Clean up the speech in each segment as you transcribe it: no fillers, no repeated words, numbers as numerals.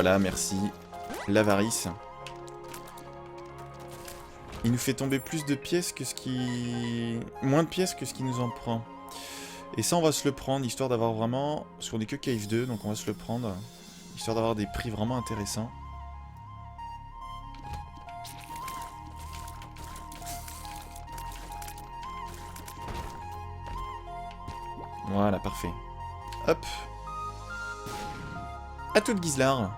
Voilà, merci. L'avarice. Il nous fait tomber plus de pièces que ce qui... Moins de pièces que ce qui nous en prend. Et ça, on va se le prendre, histoire d'avoir vraiment... Parce qu'on est que Cave 2, donc on va se le prendre. Histoire d'avoir des prix vraiment intéressants. Voilà, parfait. Hop. À toute Guizlar.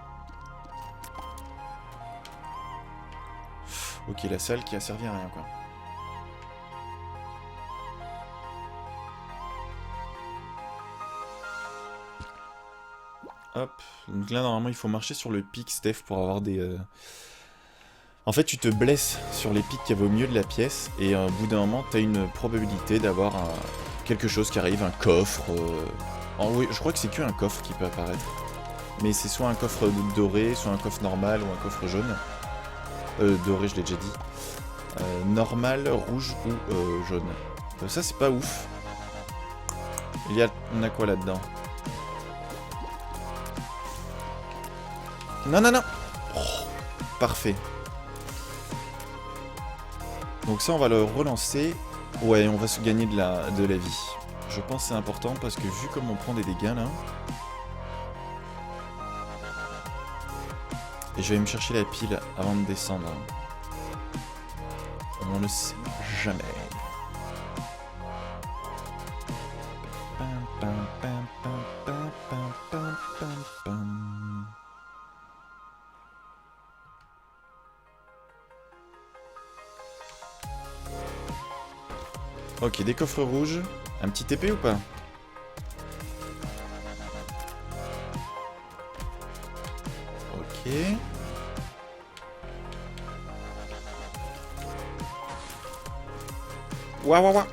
Ok, la salle qui a servi à rien, quoi. Hop. Donc là, normalement, il faut marcher sur le pic, Steph, pour avoir des... En fait, tu te blesses sur les pics qui avaient au milieu de la pièce, et au bout d'un moment, t'as une probabilité d'avoir quelque chose qui arrive, un coffre... Oh, oui, je crois que c'est qu'un coffre qui peut apparaître. Mais c'est soit un coffre doré, soit un coffre normal, ou un coffre jaune. Doré, je l'ai déjà dit. Normal, rouge ou jaune. Ça, c'est pas ouf. On a quoi là-dedans? Non, non, non. Oh, parfait. Donc ça, on va le relancer. Ouais, on va se gagner de la vie. Je pense que c'est important parce que vu comme on prend des dégâts là... Et je vais me chercher la pile avant de descendre. On ne sait jamais. Ok, des coffres rouges. Un petit épée ou pas? Ok. Ouah, ouah, ouah.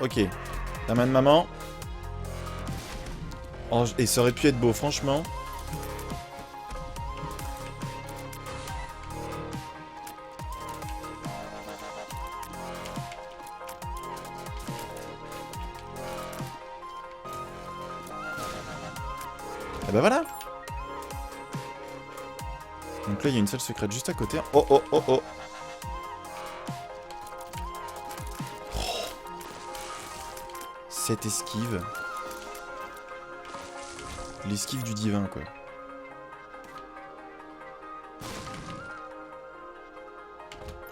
Ok. La main de maman. Oh, et ça aurait pu être beau, franchement. Et bah voilà. Donc là, il y a une salle secrète juste à côté. Oh, oh, oh, oh. Cette esquive. L'esquive du divin, quoi.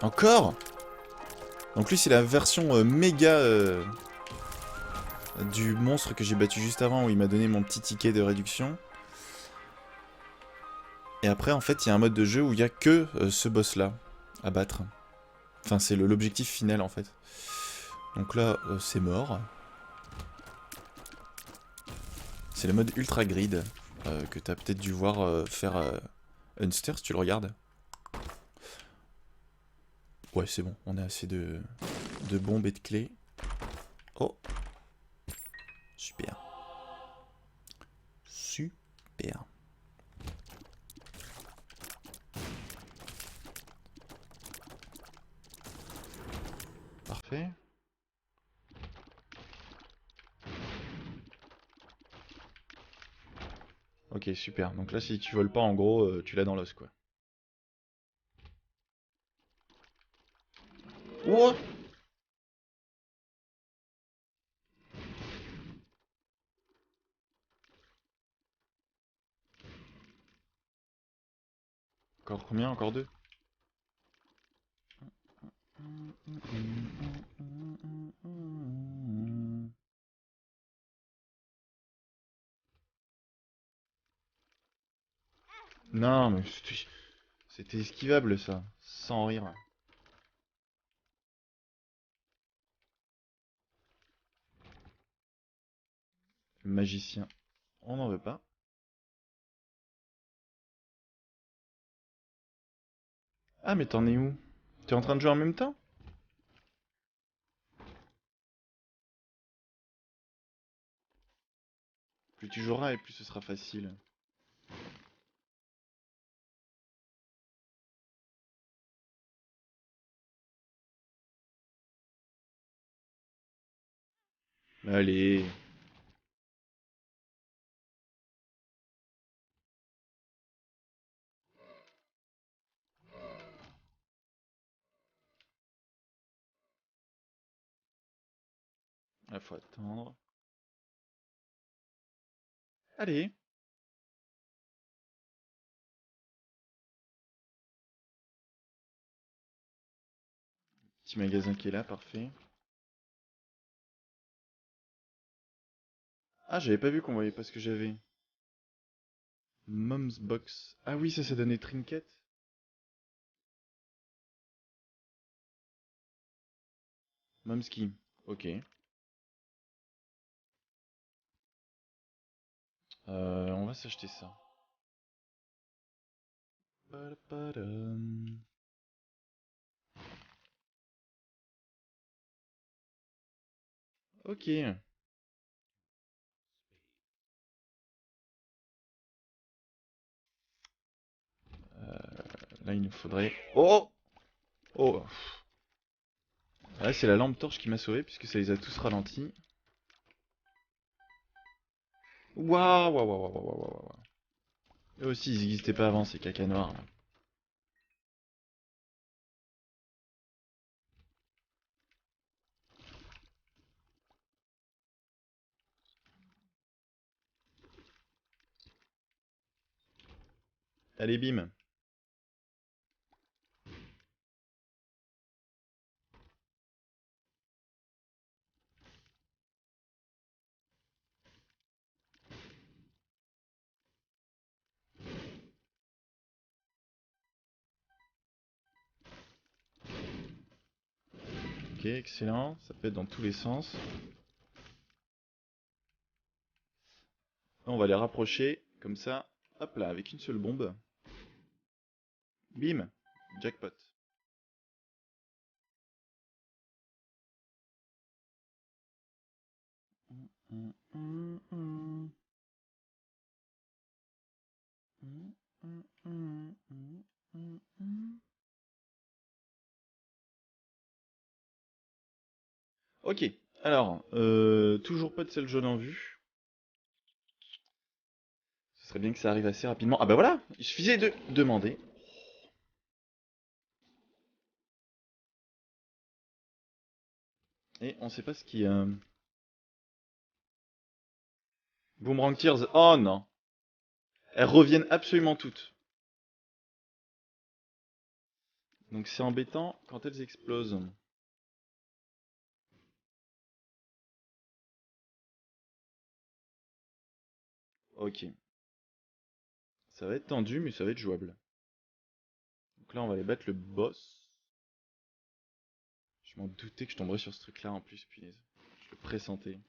Encore? Donc lui, c'est la version méga du monstre que j'ai battu juste avant, où il m'a donné mon petit ticket de réduction. Et après, en fait, il y a un mode de jeu où il n'y a que ce boss-là à battre. Enfin, c'est l'objectif final, en fait. Donc là, c'est mort. C'est le mode Ultra Grid, que t'as peut-être dû voir faire Unster, si tu le regardes. Ouais, c'est bon, on a assez de bombes et de clés. Oh, super. Super. Parfait. Ok, super. Donc là, si tu voles pas, en gros, tu l'as dans l'os, quoi. Oh! Encore combien? Encore deux? Non, mais c'était esquivable, ça. Sans rire. Le magicien. On n'en veut pas. Ah, mais t'en es où? T'es en train de jouer en même temps? Plus tu joueras et plus ce sera facile. Allez. Là, faut attendre. Allez. Petit magasin qui est là, parfait. Ah, j'avais pas vu qu'on voyait pas ce que j'avais. Mom's Box. Ah oui, ça donnait trinket. Mom's Key. Ok. On va s'acheter ça. Padam. Ok. Là, il nous faudrait... Oh! Oh! Là, c'est la lampe torche qui m'a sauvé, puisque ça les a tous ralentis. Waouh, waouh, waouh, waouh, waouh, waouh. Eux aussi, ils n'existaient pas avant, ces caca noirs. Là. Allez, bim. Ok, excellent. Ça peut être dans tous les sens. On va les rapprocher, comme ça. Hop là, avec une seule bombe. Bim. Jackpot. Ok, alors, toujours pas de sel jaune en vue. Ce serait bien que ça arrive assez rapidement. Ah bah voilà, il suffisait de demander. Et on sait pas ce qui... Boomerang Tears, oh non. Elles reviennent absolument toutes. Donc c'est embêtant quand elles explosent. Ok. Ça va être tendu, mais ça va être jouable. Donc là, on va aller battre le boss. Je m'en doutais que je tomberais sur ce truc-là en plus, punaise. Je le pressentais.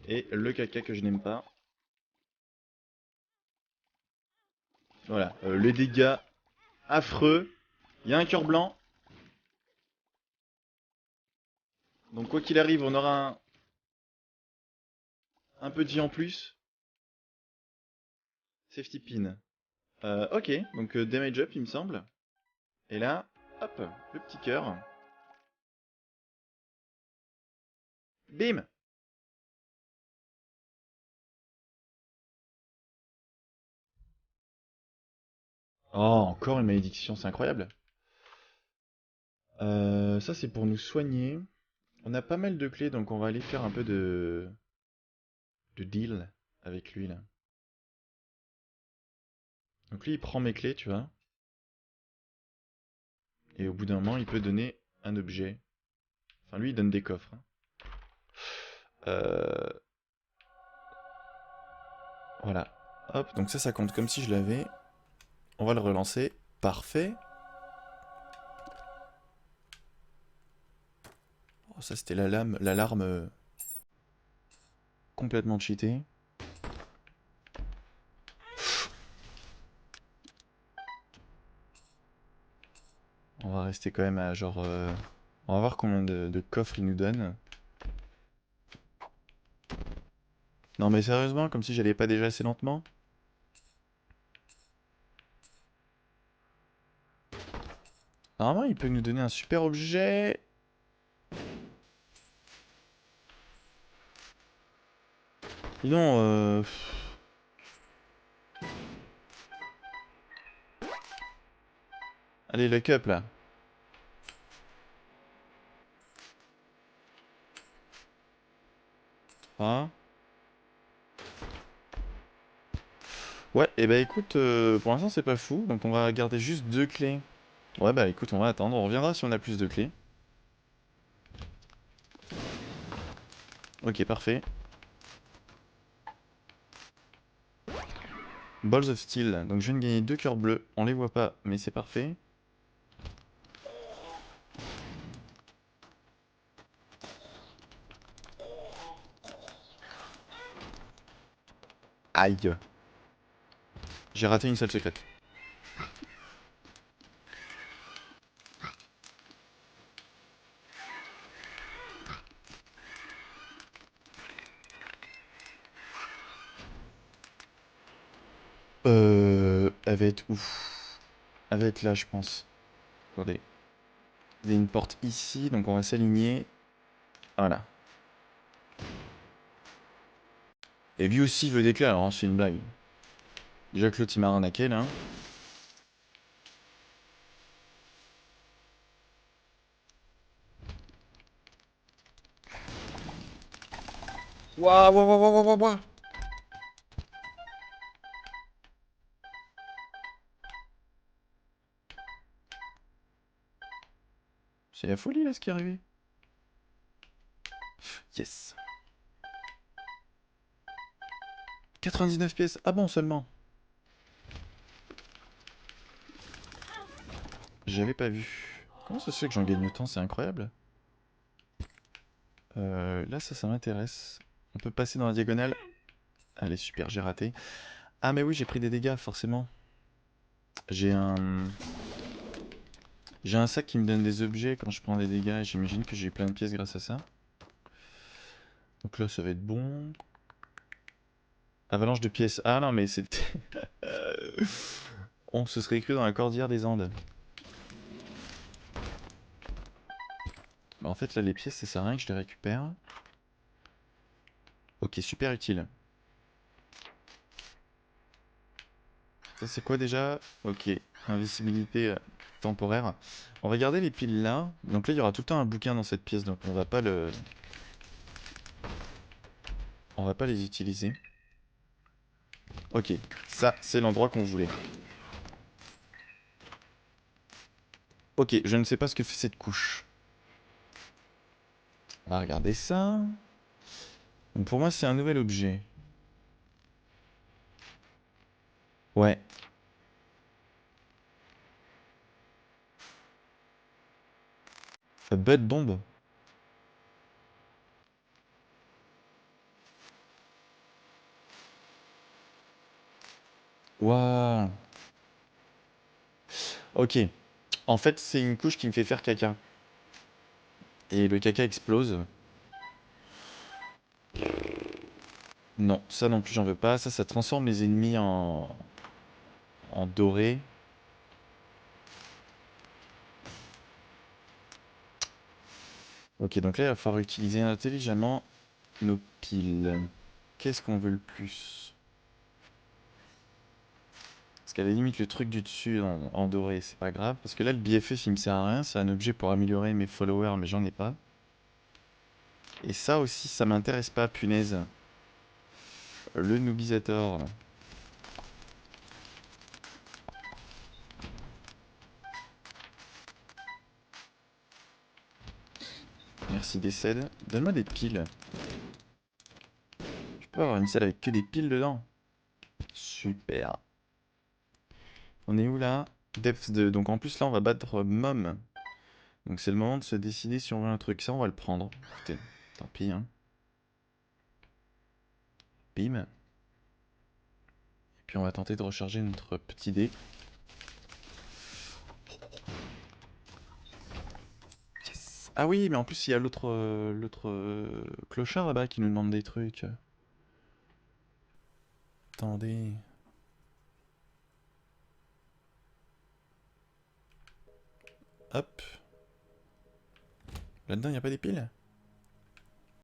Et le caca que je n'aime pas. Voilà, les dégâts affreux. Il y a un cœur blanc. Donc quoi qu'il arrive, on aura un peu de vie en plus. Safety pin. Ok, donc damage up, il me semble. Et là, hop, le petit cœur. Bim! Oh, encore une malédiction, c'est incroyable. Ça, c'est pour nous soigner. On a pas mal de clés, donc on va aller faire un peu de deal avec lui, là. Donc lui, il prend mes clés, tu vois. Et au bout d'un moment, il peut donner un objet. Enfin, lui, il donne des coffres. Hein. Euh, Voilà. Hop, donc ça compte comme si je l'avais. On va le relancer. Parfait. Oh, ça, c'était l'alarme complètement cheatée. On va rester quand même à genre... On va voir combien de coffres il nous donne. Non mais sérieusement, comme si j'allais pas déjà assez lentement. Normalement, il peut nous donner un super objet. Dis donc, allez, le cup là. Ah. Ouais, et bah écoute, pour l'instant c'est pas fou, donc on va garder juste 2 clés. Ouais bah écoute, on va attendre, on reviendra si on a plus de clés. Ok, parfait. Balls of Steel, donc je viens de gagner 2 cœurs bleus, on les voit pas, mais c'est parfait. Aïe. J'ai raté une salle secrète. Elle va être où? Elle va être là, je pense. Attendez. Il y a une porte ici, donc on va s'aligner. Voilà. Et lui aussi veut des clés, alors hein, c'est une blague. Déjà que l'autre il m'a arnaqué là. Waouh, waouh, waouh, waouh, waouh, waouh. C'est la folie là ce qui est arrivé. Yes. 99 pièces. Ah bon seulement. J'avais pas vu. Comment ça se fait que j'en gagne autant? C'est incroyable. Là ça m'intéresse. On peut passer dans la diagonale. Allez super, j'ai raté. Ah mais oui j'ai pris des dégâts forcément. J'ai un... J'ai un sac qui me donne des objets quand je prends des dégâts et j'imagine que j'ai plein de pièces grâce à ça. Donc là ça va être bon. Avalanche de pièces. Ah non mais c'était... On se serait cru dans la cordillère des Andes. Bah, en fait là les pièces ça sert à rien que je les récupère. Ok, super utile. Ça c'est quoi déjà? Ok, invisibilité temporaire. On va garder les piles là. Donc là il y aura tout le temps un bouquin dans cette pièce, donc on va pas les utiliser. Ok, ça c'est l'endroit qu'on voulait. Ok, je ne sais pas ce que fait cette couche. On va regarder ça. Donc pour moi c'est un nouvel objet. Ouais. Bud bomb. Waouh. Ok. En fait c'est une couche qui me fait faire caca. Et le caca explose. Non, ça non plus j'en veux pas. Ça transforme les ennemis en doré. Ok, donc là il va falloir utiliser intelligemment nos piles. Qu'est-ce qu'on veut le plus? Parce qu'à la limite le truc du dessus en doré c'est pas grave. Parce que là le BFF il me sert à rien. C'est un objet pour améliorer mes followers mais j'en ai pas. Et ça aussi ça m'intéresse pas, punaise. Le Noobisator. Merci décède. Donne-moi des piles. Je peux avoir une salle avec que des piles dedans. Super. On est où là? Depth 2. Donc en plus là on va battre Mom. Donc c'est le moment de se décider si on veut un truc. Ça on va le prendre. Écoutez, tant pis hein. Bim. Et puis on va tenter de recharger notre petit dé. Yes. Ah oui, mais en plus il y a l'autre clochard là-bas qui nous demande des trucs. Attendez. Hop. Là-dedans il n'y a pas des piles?